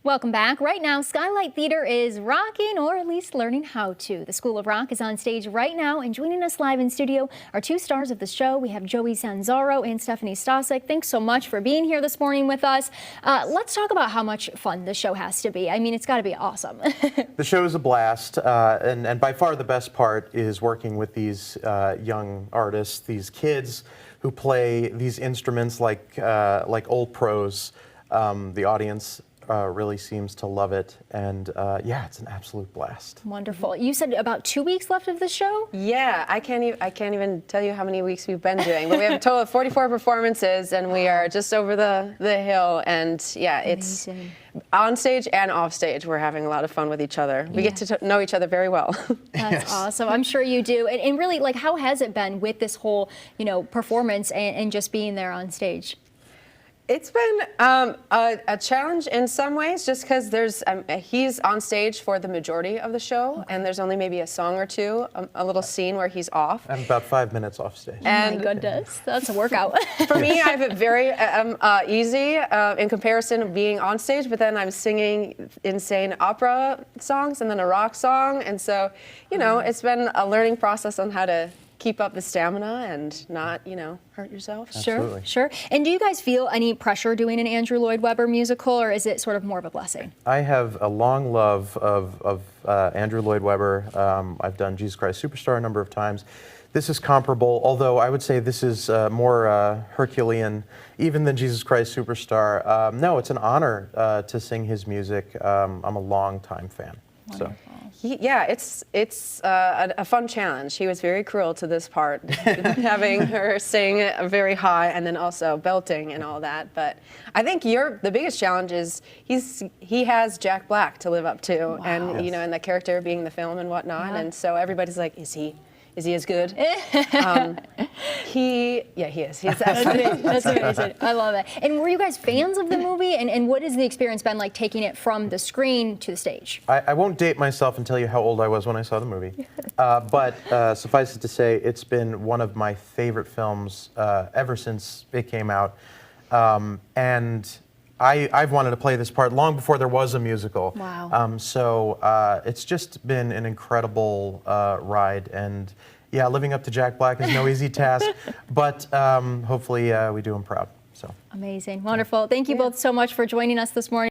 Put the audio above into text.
Welcome back. Right now, Skylight Theater is rocking, or at least learning how to. The School of Rock is on stage right now, and joining us live in studio are two stars of the show. We have Joey Sanzaro and Stephanie Stasek. Thanks so much for being here this morning with us. Let's talk about how much fun the show has to be. I mean, it's got to be awesome. The show is a blast, and by far the best part is working with these young artists, these kids who play these instruments like old pros. The audience really seems to love it, and yeah, it's an absolute blast. Wonderful. You said about 2 weeks left of the show? Yeah, I can't even tell you how many weeks we've been doing, but we have a total of 44 performances, and we are just over the hill, and yeah, it's on stage and off stage. We're having a lot of fun with each other. We get to know each other very well. That's awesome. I'm sure you do. And really, like, how has it been with this whole, performance and just being there on stage? It's been a challenge in some ways, just because he's on stage for the majority of the show, and there's only maybe a song or two, a little scene where he's off. I'm about 5 minutes off stage. And, oh my goodness, that's a workout. For me, I have it very easy in comparison of being on stage, but then I'm singing insane opera songs and then a rock song, and so, it's been a learning process on how to keep up the stamina and not, hurt yourself. Absolutely. Sure. And do you guys feel any pressure doing an Andrew Lloyd Webber musical, or is it sort of more of a blessing? I have a long love of Andrew Lloyd Webber. I've done Jesus Christ Superstar a number of times. This is comparable, although I would say this is more Herculean even than Jesus Christ Superstar. No, it's an honor to sing his music. I'm a long-time fan. Wonderful. So. Yeah, it's a fun challenge. He was very cruel to this part, having her sing very high and then also belting and all that. But I think the biggest challenge is he has Jack Black to live up to, wow. And and the character being the film and whatnot. Yeah. And so everybody's like, is he as good? He is. He's That's amazing. I love it. And were you guys fans of the movie? And what has the experience been like taking it from the screen to the stage? I won't date myself and tell you how old I was when I saw the movie. But suffice it to say, it's been one of my favorite films ever since it came out. And I've wanted to play this part long before there was a musical. Wow. So it's just been an incredible ride, and yeah, living up to Jack Black is no easy task, but hopefully we do him proud. So amazing, wonderful. Thank you both so much for joining us this morning.